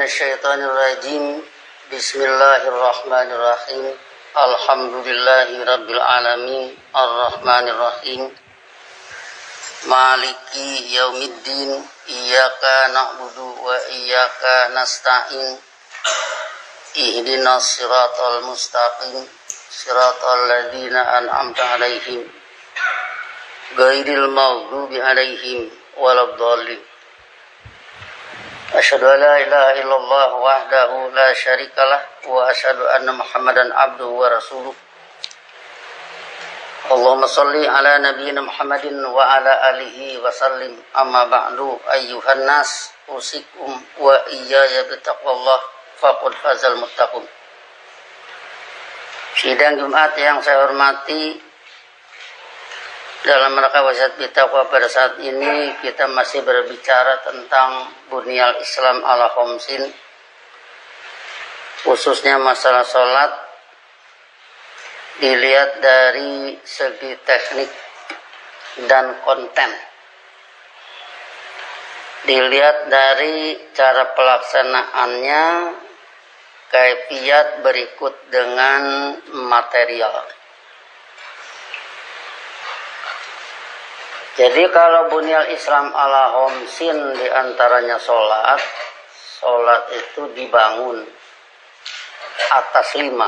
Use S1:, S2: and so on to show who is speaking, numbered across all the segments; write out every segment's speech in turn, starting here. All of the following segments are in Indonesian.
S1: minasyaitonirrajim. Bismillahirrahmanirrahim. Alhamdulillahi alamin. Arrahmanirrahim. Maliki yaumiddin. Iyyaka na'budu wa iyyaka nasta'in. Ihdinas siratal mustaqim. Siratal ladzina an'amta 'alaihim. Ghairil maghdubi 'alaihim waladdallin. Asyhadu an la ilaha illallah wahdahu la syarikalah wa asyhadu anna Muhammadan abduhu wa rasuluh. Allahumma shalli ala nabiyyina Muhammadin wa ala alihi wa sallim. Amma ba'du, ayyuhan nas, usikum wa iyaya bitaqwallah faqad fazal muttaqun. Sidang Jumat yang saya hormati, dalam rangka wasiat bitaqwa pada saat ini kita masih berbicara tentang bunyal Islam ala khamsin, khususnya masalah sholat dilihat dari segi teknik dan konten, dilihat dari cara pelaksanaannya, kaifiyat berikut dengan material. Jadi kalau bunyal Islam ala khamsin diantaranya sholat itu dibangun atas 5,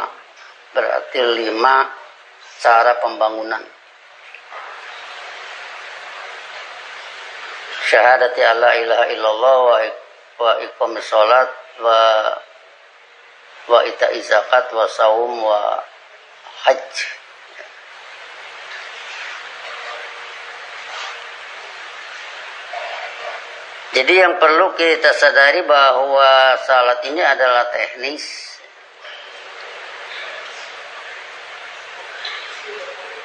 S1: berarti 5 cara pembangunan. Syahadati alla ilaha illallah wa iqamis sholat wa ita'iz zakat wa saum wa hajj. Jadi yang perlu kita sadari bahwa salat ini adalah teknis,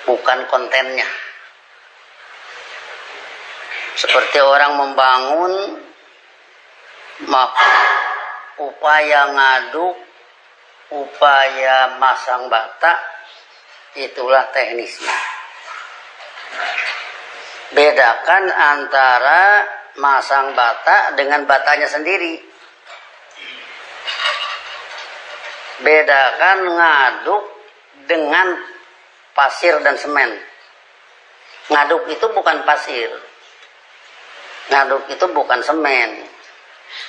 S1: bukan kontennya. Seperti orang membangun, maka upaya ngaduk, upaya masang bata, itulah teknisnya. Bedakan antara masang bata dengan batanya sendiri. Bedakan ngaduk dengan pasir dan semen. Ngaduk itu bukan pasir. Ngaduk itu bukan semen.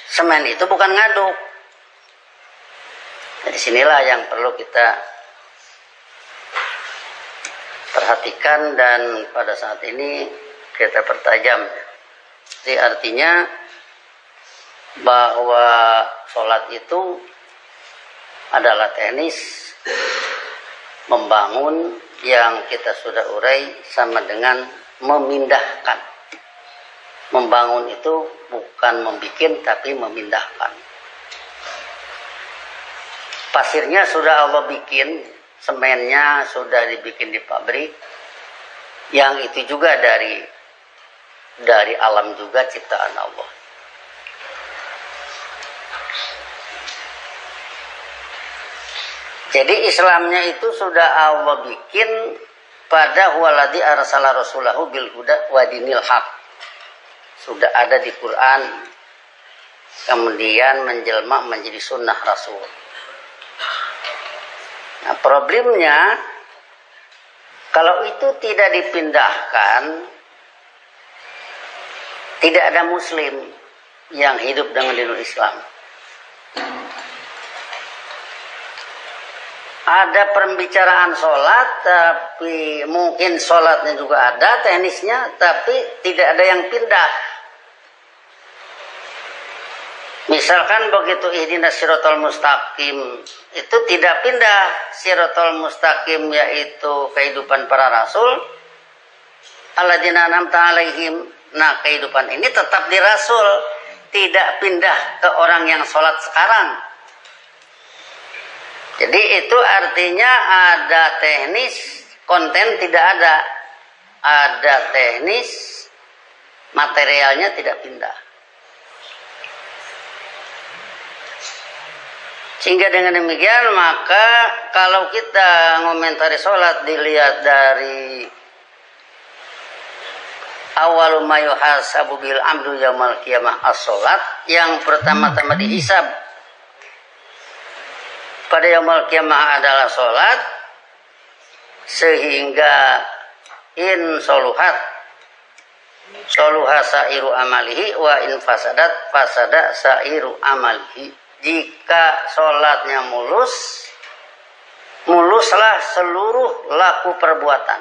S1: Semen itu bukan ngaduk. Jadi sinilah yang perlu kita perhatikan dan pada saat ini kita pertajam. Jadi artinya bahwa sholat itu adalah teknis membangun yang kita sudah urai sama dengan memindahkan. Membangun itu bukan membikin tapi memindahkan. Pasirnya sudah Allah bikin, semennya sudah dibikin di pabrik, yang itu juga dari alam juga ciptaan Allah. Jadi Islamnya itu sudah Allah bikin pada huwaladzi arsala rasulahu bil huda wa dinil haq. Sudah ada di Quran, kemudian menjelma menjadi sunnah Rasul. Nah, problemnya kalau itu tidak dipindahkan, tidak ada muslim yang hidup dengan dinul Islam. Ada pembicaraan sholat, tapi mungkin sholatnya juga ada teknisnya, tapi tidak ada yang pindah. Misalkan begitu ihdinas siratal mustaqim, itu tidak pindah. Siratal mustaqim yaitu kehidupan para rasul, alladzina an'amta 'alaihim. Nah, kehidupan ini tetap di Rasul, tidak pindah ke orang yang sholat sekarang. Jadi itu artinya ada teknis, konten tidak ada. Ada teknis, materialnya tidak pindah. Sehingga dengan demikian maka kalau kita ngomentari sholat dilihat dari awalu ma yuhasabu bil amdu yaumal qiyamah as-sholat, yang pertama-tama dihisab pada yaumul qiyamah adalah sholat, sehingga in soluhat soluha sairu amalihi wa in fasadat fasada sairu amalihi. Jika sholatnya mulus, muluslah seluruh laku perbuatan.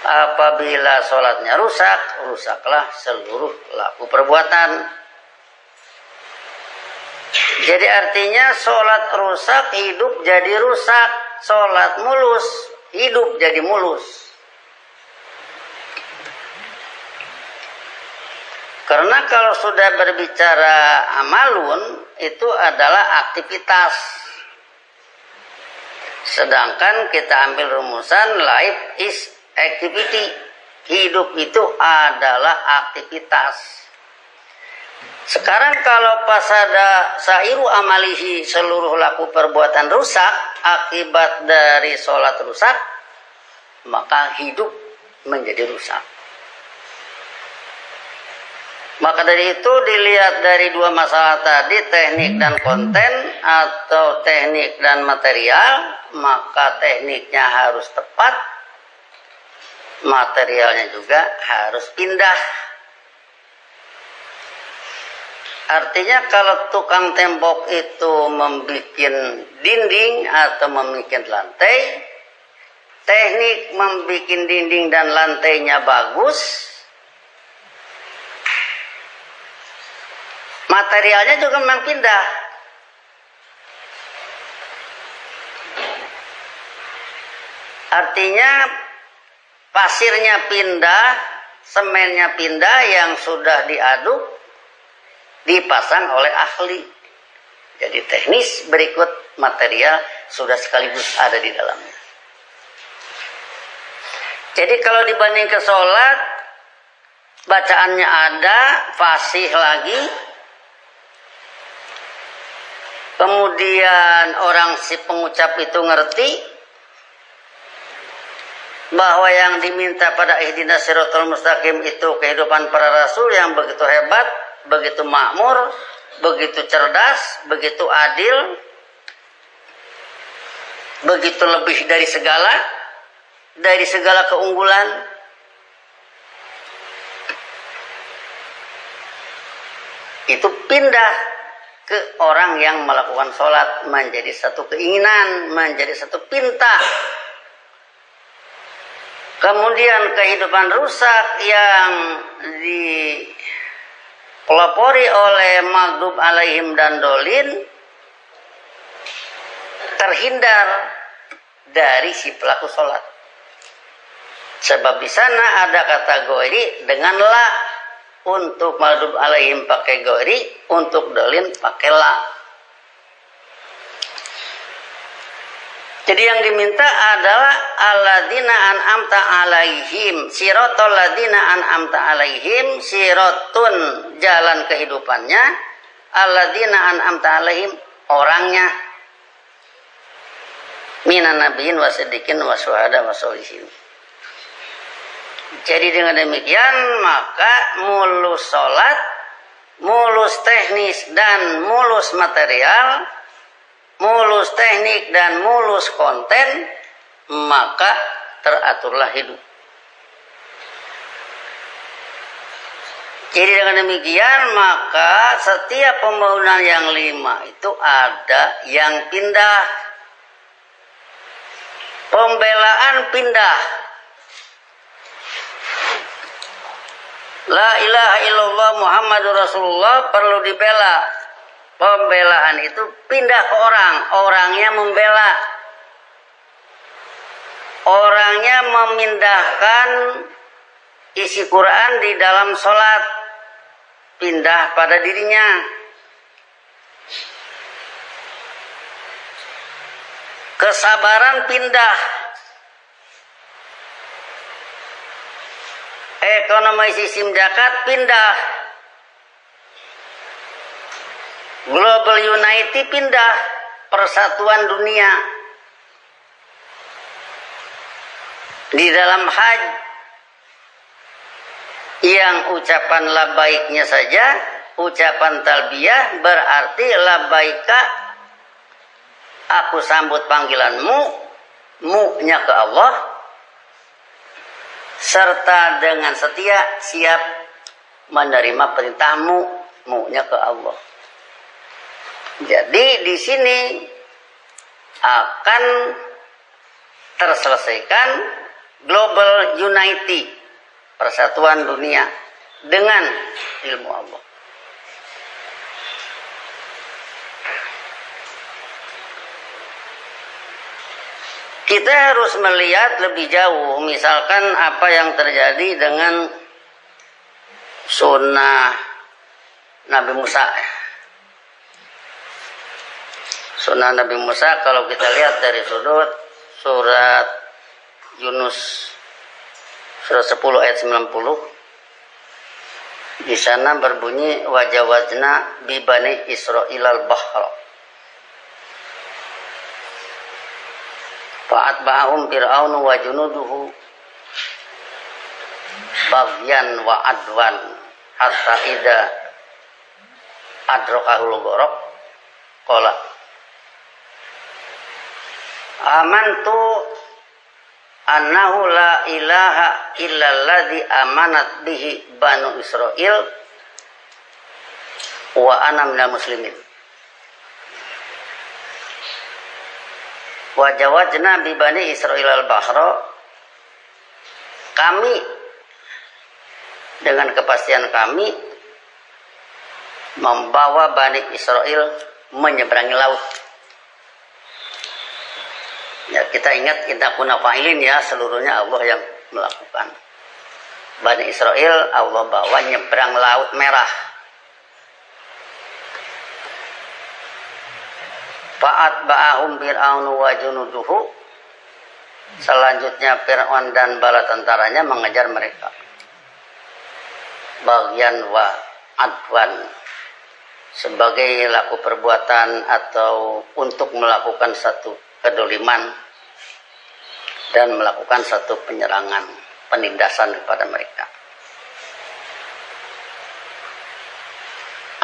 S1: Apabila sholatnya rusak, rusaklah seluruh laku perbuatan. Jadi artinya sholat rusak, hidup jadi rusak. Sholat mulus, hidup jadi mulus. Karena kalau sudah berbicara amalun, itu adalah aktivitas. Sedangkan kita ambil rumusan life is activity. Hidup itu adalah aktivitas. Sekarang kalau pasada sairu amalihi, seluruh laku perbuatan rusak akibat dari sholat rusak, maka hidup menjadi rusak. Maka dari itu dilihat dari dua masalah tadi, teknik dan konten atau teknik dan material, maka tekniknya harus tepat, materialnya juga harus pindah. Artinya kalau tukang tembok itu membuat dinding atau membuat lantai, teknik membuat dinding dan lantainya bagus, materialnya juga memang pindah. Artinya pasirnya pindah, semennya pindah, yang sudah diaduk dipasang oleh ahli. Jadi teknis berikut material sudah sekaligus ada di dalamnya. Jadi kalau dibanding ke sholat, bacaannya ada, fasih lagi. Kemudian orang si pengucap itu ngerti bahwa yang diminta pada ihdinas siratal mustaqim itu kehidupan para rasul yang begitu hebat, begitu makmur, begitu cerdas, begitu adil, begitu lebih dari segala keunggulan. Itu pindah ke orang yang melakukan sholat, menjadi satu keinginan, menjadi satu pinta. Kemudian kehidupan rusak yang dipelopori oleh maghdub alaihim dan dolin terhindar dari si pelaku sholat. Sebab di sana ada kategori dengan la. Untuk maghdub alaihim pakai gori, untuk dolin pakai la. Jadi yang diminta adalah alladzina an'amta alaihim, siratal ladzina an'amta alaihim, siratun jalan kehidupannya, alladzina an'amta alaihim orangnya, minan nabiyyin wasiddiqin wasyuhada wassolihin. Jadi dengan demikian maka mulus sholat, mulus teknis dan mulus material, mulus teknik dan mulus konten, maka teraturlah hidup. Jadi dengan demikian maka setiap pembangunan yang 5 itu ada yang pindah. Pembelaan pindah. La ilaha illallah Muhammadur Rasulullah perlu dibela. Pembelaan itu pindah ke orang. Orangnya membela. Orangnya memindahkan isi Quran di dalam sholat. Pindah pada dirinya. Kesabaran pindah. Ekonomi sistem zakat pindah. Global Unity pindah. Persatuan dunia. Di dalam haji, yang ucapan labaiknya saja, ucapan talbiyah berarti labaika aku sambut panggilanmu, mu-nya ke Allah, serta dengan setia siap menerima perintahmu, mu-nya ke Allah. Jadi di sini akan terselesaikan global unity, persatuan dunia dengan ilmu Allah. Kita harus melihat lebih jauh, misalkan apa yang terjadi dengan sunnah Nabi Musa. Sunnah Nabi Musa kalau kita lihat dari sudut surat Yunus surat 10 ayat 90, di sana berbunyi wajawazna bi bani Israil al-bahr fa'atba'ahum fir'aunu wa junuduhu baghyan wa adwan hatta idza adrakahul gharq qala amantu annahu la ilaha illalladzi amanat bihi banu Israil wa ana minal muslimin. Wa jawazna bi bani Israil al-bahra, kami dengan kepastian kami membawa Bani Israel menyeberangi laut. Ya, kita ingat kita kuna fa'ilin ya, seluruhnya Allah yang melakukan. Bani Israel Allah bawa nyebrang laut merah. Fa'at ba'ahum fir'aunu wa junuduhu, selanjutnya Fir'aun dan bala tentaranya mengejar mereka. Bagian wa adwan, sebagai laku perbuatan atau untuk melakukan satu kedoliman dan melakukan satu penyerangan, penindasan kepada mereka.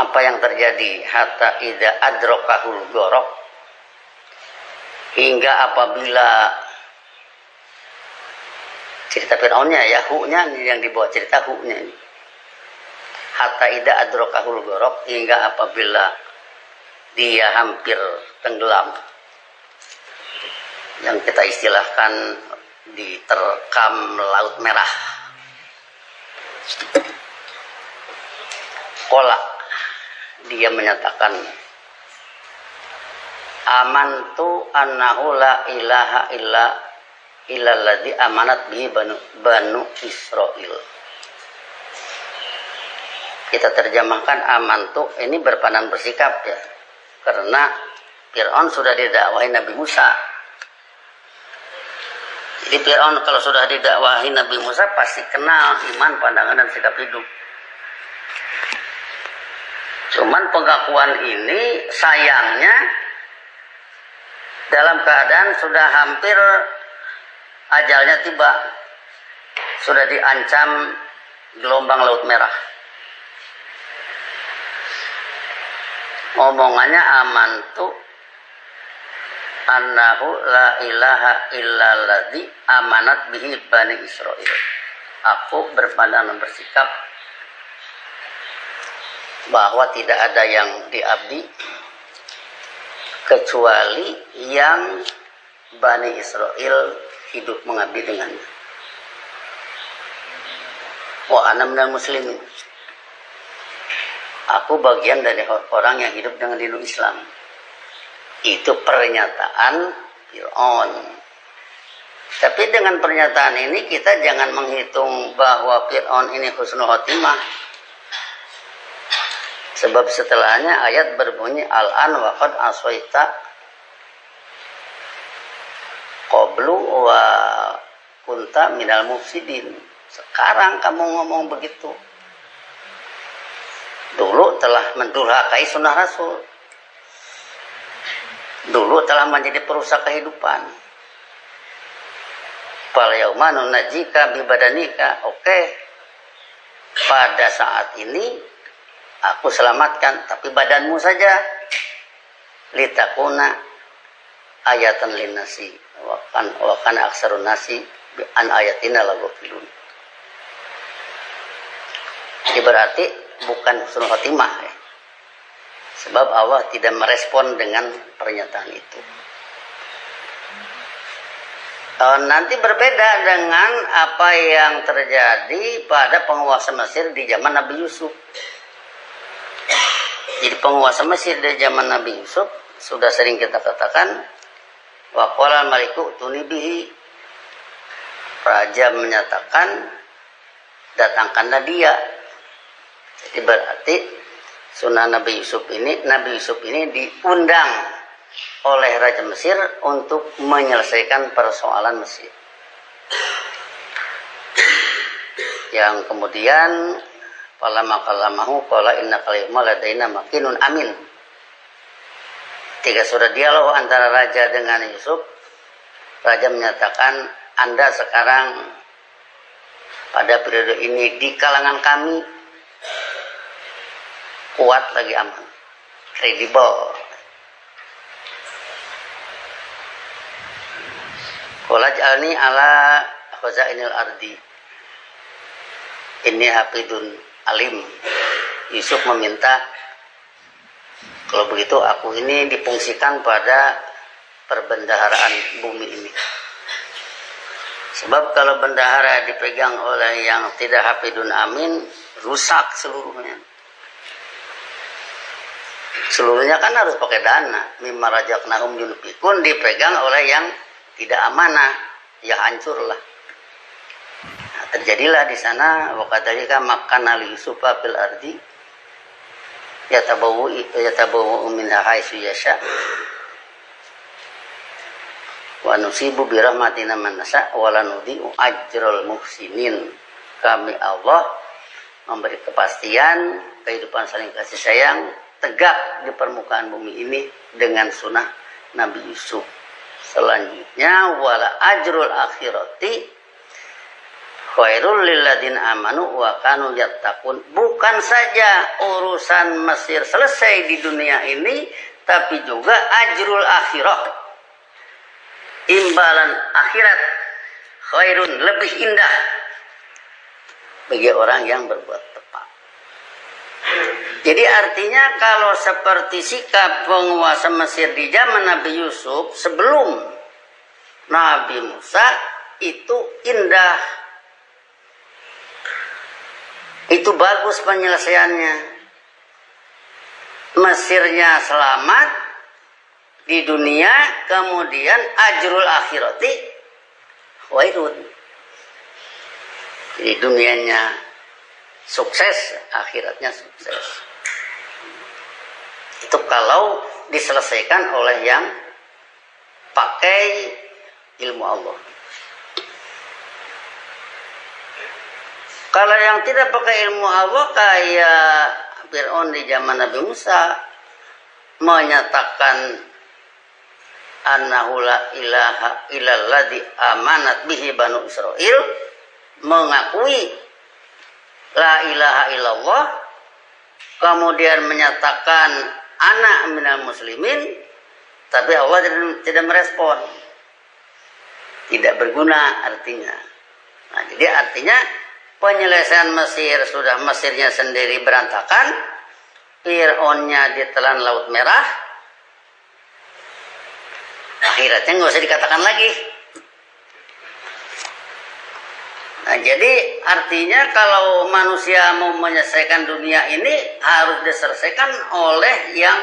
S1: Apa yang terjadi? Hatta idza adrakahul gharq, hingga apabila cerita Fir'aunnya ya, hu-nya yang dibawa cerita hu-nya ini. Hatta idza adrakahul gharq, hingga apabila dia hampir tenggelam, yang kita istilahkan diterkam laut merah. Qala, dia menyatakan amantu annahu la ilaha illalladzi amanat bihi banu Israil. Kita terjemahkan amantu ini berpandangan bersikap ya, karena Fir'aun sudah didakwahi Nabi Musa. Jadi Fir'aun kalau sudah didakwahi Nabi Musa pasti kenal iman, pandangan, dan sikap hidup. Cuman pengakuan ini sayangnya dalam keadaan sudah hampir ajalnya tiba, sudah diancam gelombang laut merah. Omongannya amantu annahu la ilaha illalladzi amanat bihi bani Israil. Aku berpandangan bersikap bahwa tidak ada yang diabdi kecuali yang Bani Israel hidup mengabdi dengannya. Wa ana minal muslimin. Aku bagian dari orang yang hidup dengan dinu Islam. Itu pernyataan Fir'aun. Tapi dengan pernyataan ini kita jangan menghitung bahwa Fir'aun ini husnul khotimah. Sebab setelahnya ayat berbunyi al-an wa qad aswaita qablu wa kunta minal mufsidin. Sekarang kamu ngomong begitu. Dulu telah mendurhakai sunnah Rasul. Dulu telah menjadi perusak kehidupan. Fal yauma nunajjika bi badanika. Oke. Pada saat ini aku selamatkan, tapi badanmu saja. Litakuna ayatan linnasi wa kan aksarun nasi an ayatina laghafilun. Ini berarti bukan husnul khotimah ya. Sebab Allah tidak merespon dengan pernyataan itu. Nanti berbeda dengan apa yang terjadi pada penguasa Mesir di zaman Nabi Yusuf. Jadi penguasa Mesir di zaman Nabi Yusuf sudah sering kita katakan, wa qala maliku tunibihi, raja menyatakan datangkanlah dia. Jadi berarti sunnah Nabi Yusuf ini diundang oleh Raja Mesir untuk menyelesaikan persoalan Mesir. Yang kemudian falamma kallamahu qala innaka al-yawma ladaina makinun amin. Ketika sudah dialog antara raja dengan Yusuf, raja menyatakan, Anda sekarang pada periode ini di kalangan kami kuat lagi aman, kredibel. Qala jalni ala khazainil ardi inni hafidun alim. Yusuf meminta, kalau begitu aku ini difungsikan pada perbendaharaan bumi ini. Sebab kalau bendahara dipegang oleh yang tidak hafidun amin, rusak seluruhnya. Seluruhnya kan harus pakai dana. Mimma rajaknahum yunfikun, dipegang oleh yang tidak amanah, ya hancurlah. Nah, terjadilah di sana wakadzalika makkanna li Yusufa fil ardi yatabawwa'u minha haitsu yasha wa nusibu bi rahmatina man nasha wa la nudhi'u ajral muhsinin. Kami Allah memberi kepastian kehidupan saling kasih sayang tegak di permukaan bumi ini dengan sunnah Nabi Yusuf. Selanjutnya wala ajrul akhirati khairul lilladzina amanu wa kanu yattaqun. Bukan saja urusan Mesir selesai di dunia ini, tapi juga ajrul akhirah, imbalan akhirat, khairun, lebih indah bagi orang yang berbuat tepat. Jadi artinya kalau seperti sikap penguasa Mesir di zaman Nabi Yusuf sebelum Nabi Musa itu indah, itu bagus penyelesaiannya. Mesirnya selamat di dunia, kemudian ajrul akhirati khairun. Jadi dunianya sukses, akhiratnya sukses. Itu kalau diselesaikan oleh yang pakai ilmu Allah. Kalau yang tidak pakai ilmu Allah kayak Fir'aun di zaman Nabi Musa menyatakan annahu la ilaha illalladzi amanat bihi banu Israil, mengakui la ilaha illallah, kemudian menyatakan anak minal muslimin, tapi Allah tidak merespon, tidak berguna artinya. Nah, jadi artinya penyelesaian Mesir sudah, Mesirnya sendiri berantakan, Fir'aunnya ditelan Laut Merah, akhiratnya nggak usah dikatakan lagi. Nah, jadi artinya kalau manusia mau menyelesaikan dunia ini harus diselesaikan oleh yang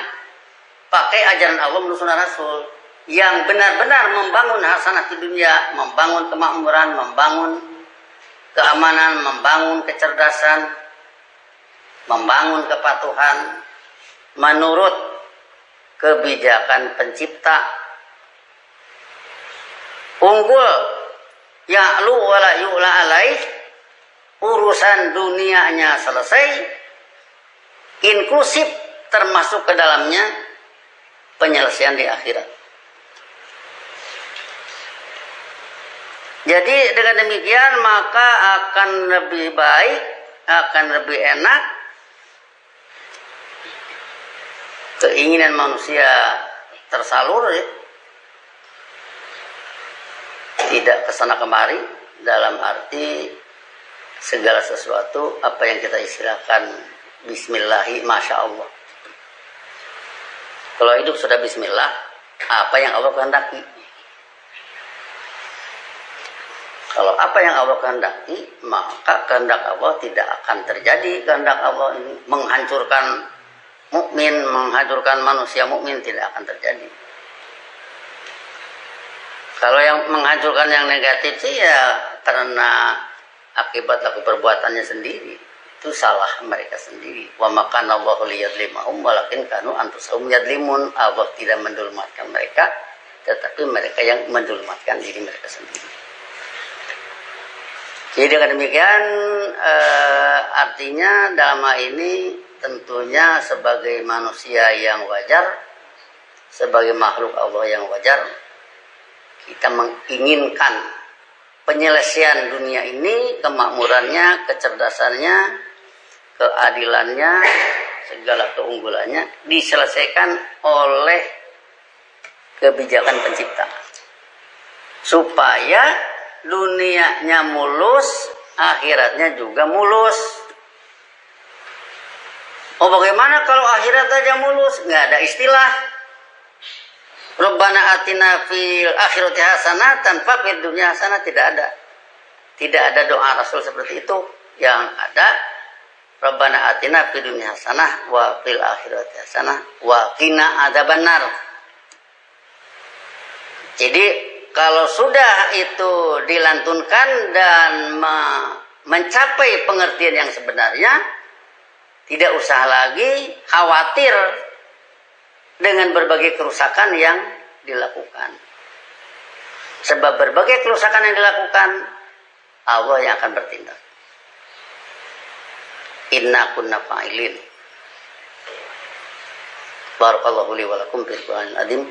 S1: pakai ajaran Allah menurut sunnah Rasul, yang benar-benar membangun hasanah di dunia, membangun kemakmuran, membangun keamanan, membangun kecerdasan, membangun kepatuhan menurut kebijakan pencipta, unggul, ya'lu wala yu'la alaih, urusan dunianya selesai, inklusif termasuk ke dalamnya penyelesaian di akhirat. Jadi dengan demikian maka akan lebih baik, akan lebih enak keinginan manusia tersalur ya, tidak kesana kemari, dalam arti segala sesuatu apa yang kita istilahkan bismillahi masya Allah. Kalau hidup sudah bismillah, apa yang Allah kehendaki. Kalau apa yang Allah kehendaki, maka kehendak Allah tidak akan terjadi. Kehendak Allah ini menghancurkan mukmin, menghancurkan manusia mukmin tidak akan terjadi. Kalau yang menghancurkan yang negatif sih ya karena akibat laku perbuatannya sendiri. Itu salah mereka sendiri. Wa makana Allahu liyadlimahum walakin kanu anfusahum yadlimun. Allah tidak mendulmatkan mereka, tetapi mereka yang mendulmatkan diri mereka sendiri. Jadi dengan demikian artinya dalam hal ini tentunya sebagai manusia yang wajar, sebagai makhluk Allah yang wajar, kita menginginkan penyelesaian dunia ini, kemakmurannya, kecerdasannya, keadilannya, segala keunggulannya diselesaikan oleh kebijakan pencipta. Supaya dunianya mulus, akhiratnya juga mulus. Oh bagaimana kalau akhirat aja mulus? Nggak ada istilah Rabbana atina fil akhirati hasanatan wa fid dunya hasanah, tidak ada. Tidak ada doa Rasul seperti itu. Yang ada Rabbana atina fid dunya hasanah wa fil akhirati hasanah wa qina adzabannar. Jadi kalau sudah itu dilantunkan dan mencapai pengertian yang sebenarnya, tidak usah lagi khawatir dengan berbagai kerusakan yang dilakukan. Sebab berbagai kerusakan yang dilakukan, Allah yang akan bertindak. Inna kunna fa'ilin. Barakallahu li wa lakum fil Qur'anil azim.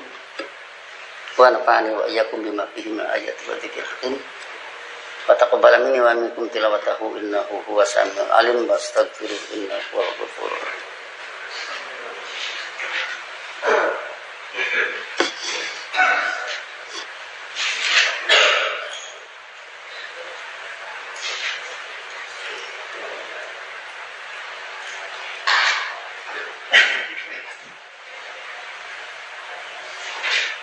S1: Wa nafa'ani wa iyyakum bima fihi min ayati wa dzikril hakim. Wa taqabbal minni wa minkum tilawatahu innahu huwas samiul alim wastaghfiruhu innahu huwal ghafurur rahim.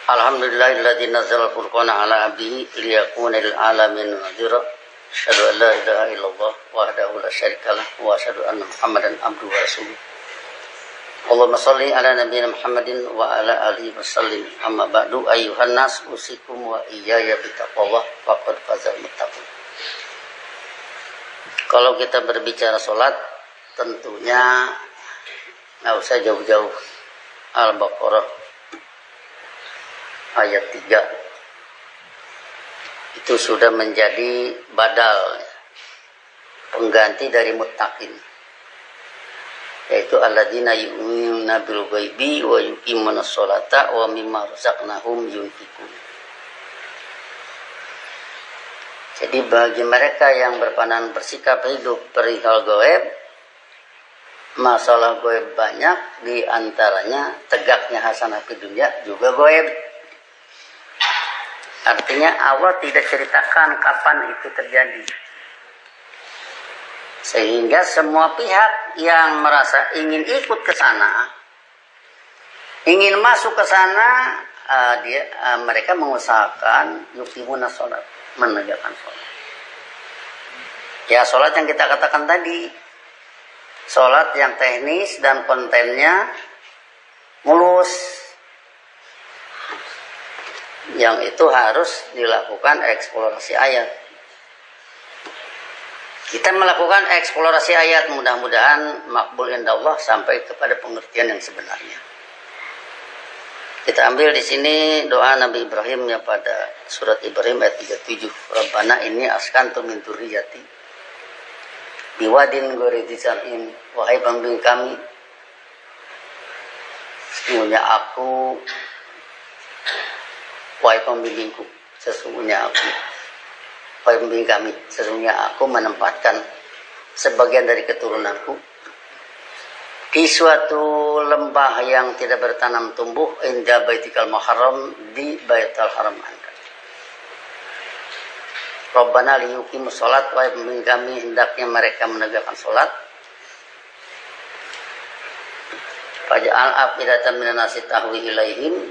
S1: Alhamdulillahilladzi nazzala al-furqana ala 'abdihi liyakuna lil 'alamin nadhira. Asyhadu an la ilaha illallah wahdahu la syarika lah wa asyhadu anna Muhammadan abduhu wa rasuluh. Allahumma shalli ala nabiyyina Muhammadin wa ala alihi wasallim. Amma ba'du, ayyuhan nas usikum wa iyaya bittaqwallah faqad fazal muttaqun. Kalau kita berbicara salat, tentunya nggak usah jauh-jauh. Al-Baqarah ayat 3 itu sudah menjadi badal, pengganti dari muttaqin, yaitu alladzina yu'minuna bil ghaibi wa yuqimuna sholata wa mimma razaqnahum yunfiqun. Jadi bagi mereka yang berpandangan bersikap hidup perihal gaib, masalah gaib banyak, di antaranya tegaknya hasanah di dunia juga gaib. Artinya Allah tidak ceritakan kapan itu terjadi. Sehingga semua pihak yang merasa ingin ikut ke sana, ingin masuk ke sana, mereka mengusahakan yuqimuna sholat, menegakkan sholat. Ya sholat yang kita katakan tadi, sholat yang teknis dan kontennya mulus, yang itu harus dilakukan eksplorasi ayat. Kita melakukan eksplorasi ayat, mudah-mudahan makbul indallah sampai kepada pengertian yang sebenarnya. Kita ambil di sini doa Nabi Ibrahim yang pada surat Ibrahim ayat 37. Rabbana inni askantu min dzurriyyati biwadin ghairi dzar'in, wahai pembimbing kami, sesungguhnya aku, wahai pembimbingku, sesungguhnya aku, wahai pembimbing kami, sesungguhnya aku menempatkan sebagian dari keturunanku di suatu lembah yang tidak bertanam tumbuh, inda baitikal muharram, di baitul haram Anda. Rabbana liyuqimus sholat, wa kami hendaknya mereka menegakkan sholat. Faj'al afidatan minan nasi tahwi ilaihim,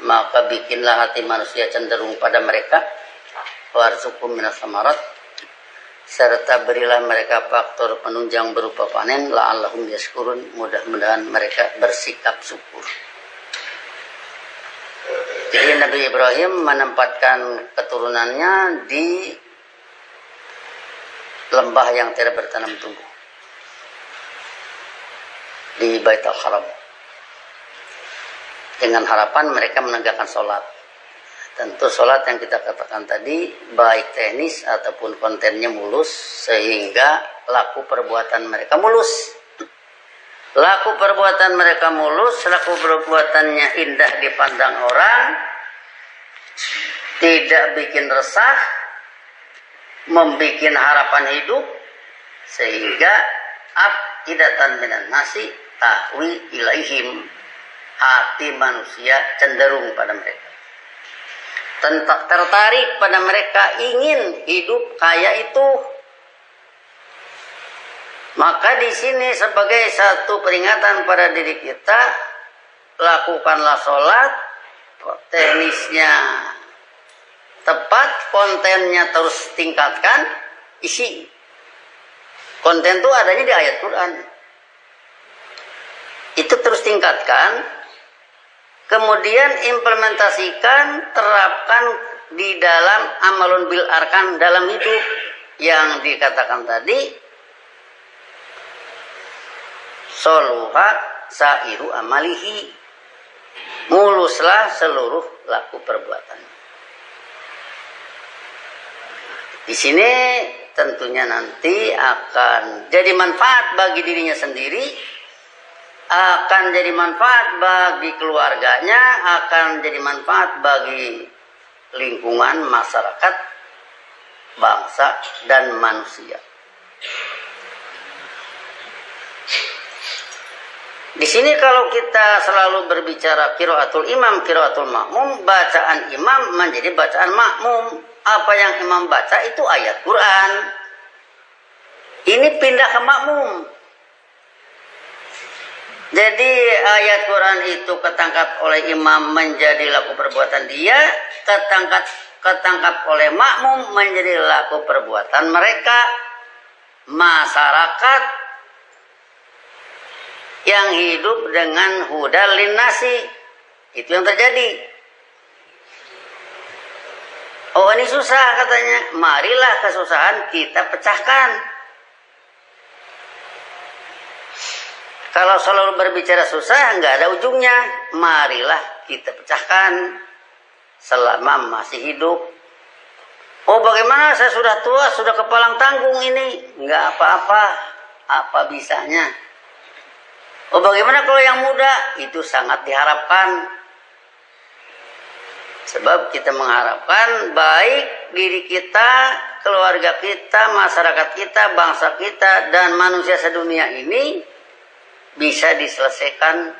S1: maka bikinlah hati manusia cenderung pada mereka. Warzuqhum minas samarat, serta berilah mereka faktor penunjang berupa panen. La'allahum yashkurun, mudah-mudahan mereka bersikap syukur. Jadi Nabi Ibrahim menempatkan keturunannya di lembah yang tidak bertanam tumbuh, di Baitul Haram, dengan harapan mereka menegakkan sholat. Tentu sholat yang kita katakan tadi baik teknis ataupun kontennya mulus, sehingga laku perbuatan mereka mulus. Laku perbuatan mereka mulus, laku perbuatannya indah dipandang orang, tidak bikin resah, membuat harapan hidup, sehingga afidatan minan nasi tahwi ilaihim, hati manusia cenderung pada mereka, tertarik pada mereka, ingin hidup kaya itu. Maka di sini sebagai satu peringatan pada diri kita, lakukanlah sholat, teknisnya tepat, kontennya terus tingkatkan, isi. Konten itu adanya di ayat Quran. Itu terus tingkatkan, kemudian implementasikan, terapkan di dalam amalun bil arkan, dalam hidup yang dikatakan tadi. Soluha sairu amalihi, muluslah seluruh laku perbuatan. Di sini tentunya nanti akan jadi manfaat bagi dirinya sendiri, akan jadi manfaat bagi keluarganya, akan jadi manfaat bagi lingkungan masyarakat, bangsa dan manusia. Di sini kalau kita selalu berbicara qiraatul imam, qiraatul makmum, bacaan imam menjadi bacaan makmum. Apa yang imam baca itu ayat Quran. Ini pindah ke makmum. Jadi ayat Quran itu ketangkap oleh imam menjadi laku perbuatan dia, ketangkap oleh makmum menjadi laku perbuatan mereka, masyarakat yang hidup dengan hudal linnasi. Itu yang terjadi. Oh, ini susah katanya, marilah kesusahan kita pecahkan. Kalau selalu berbicara susah nggak ada ujungnya, marilah kita pecahkan selama masih hidup. Oh, bagaimana saya sudah tua, sudah kepalang tanggung ini? Nggak apa-apa, apa bisanya. Oh, bagaimana kalau yang muda? Itu sangat diharapkan. Sebab kita mengharapkan baik diri kita, keluarga kita, masyarakat kita, bangsa kita, dan manusia sedunia ini bisa diselesaikan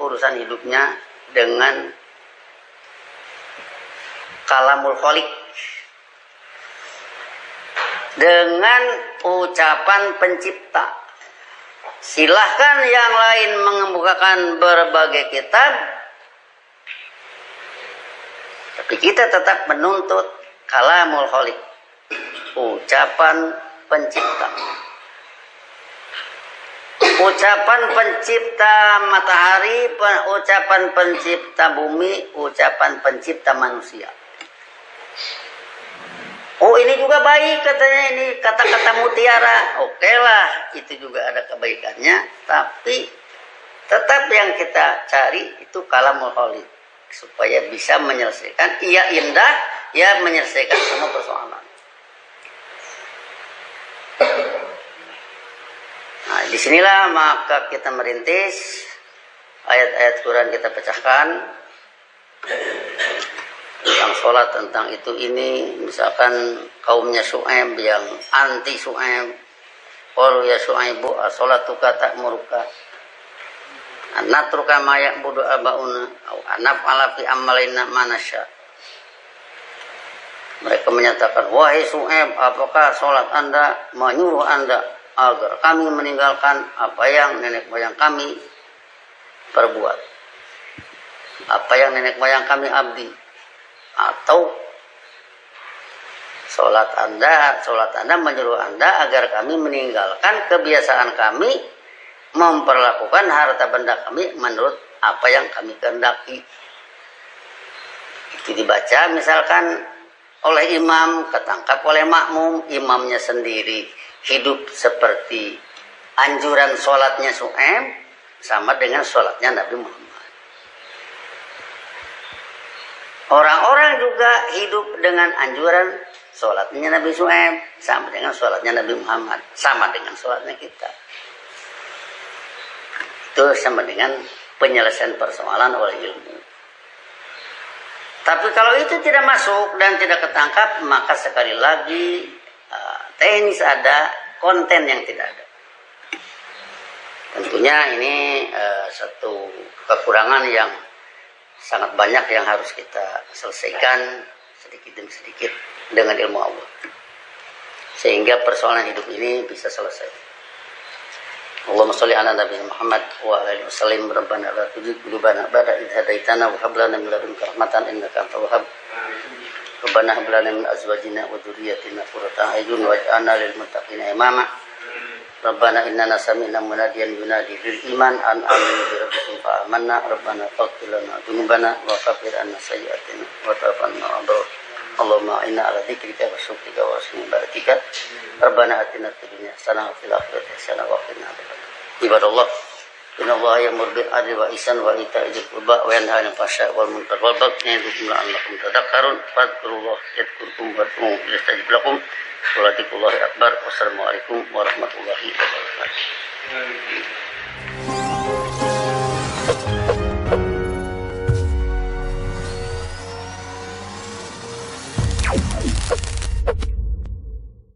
S1: urusan hidupnya dengan kalamul khaliq, dengan ucapan pencipta. Silahkan yang lain mengemukakan berbagai kitab, tapi kita tetap menuntut kalamul khaliq, ucapan pencipta. Ucapan pencipta matahari, ucapan pencipta bumi, ucapan pencipta manusia. Oh, ini juga baik katanya, ini kata-kata mutiara. Oke lah, itu juga ada kebaikannya. Tapi tetap yang kita cari itu kalamul khaliq, supaya bisa menyelesaikan, ia indah, ya menyelesaikan semua persoalan. Nah, disinilah maka kita merintis ayat-ayat Quran, kita pecahkan tentang sholat, tentang itu ini. Misalkan kaumnya Syu'aib yang anti Syu'aib, qalu ya Syu'aibu as-sholatuka ta'muruka natruka ma ya'budu abauna aw anaf'ala fi amalina ma nasya. Mereka menyatakan, wahai Su'aib, apakah sholat anda menyuruh anda agar kami meninggalkan apa yang nenek moyang kami perbuat, apa yang nenek moyang kami abdi, atau sholat anda menyuruh anda agar kami meninggalkan kebiasaan kami memperlakukan harta benda kami menurut apa yang kami kehendaki. Itu dibaca misalkan oleh imam, ketangkap oleh makmum, imamnya sendiri hidup seperti anjuran sholatnya Su'aib sama dengan sholatnya Nabi Muhammad. Orang-orang juga hidup dengan anjuran sholatnya Nabi Su'aib sama dengan sholatnya Nabi Muhammad, sama dengan sholatnya kita. Itu sama dengan penyelesaian persoalan oleh ilmu. Tapi kalau itu tidak masuk dan tidak ketangkap, maka sekali lagi teknis ada, konten yang tidak ada. Tentunya ini satu kekurangan yang sangat banyak yang harus kita selesaikan sedikit demi sedikit dengan ilmu Allah, sehingga persoalan hidup ini bisa selesai. Allahumma sholli ala Nabi Muhammad wa ala alihi wasallam. Rabbana la tuzigh qulubana ba'da idh hadaitana wa hab lana min ladunka rahmatan innaka antal wahhab. Rabbana hab lana min azwajina wa dhurriyyatina qurrata a'yun waj'alna lil muttaqina imama. Rabbana innana sami'na munadiyan yunadi lil iman an aminu bi rabbikum fa amanna. Rabbana faghfir lana dhunubana wa kaffir 'anna sayyi'atina wa tawaffana ma'al Allahumma inna ala dzikrika wa syukrika wa husni ibadatika. Rabbana atina fid dunya hasanah wa fil akhirati hasanah wa qina adzabannar. Ibadallah, innallaha ya'muru bil adli wa ihsan wa ita'i dzil qurba wa yanha 'anil fahsya'i wal munkar wal baghi ya'idukum la'allakum tadhakkarun. Fadhkurullaha yadhkurkum wad'uuhu yastajib lakum. Waladzikrullahi akbar. Wassalamualaikum warahmatullahi wabarakatuh.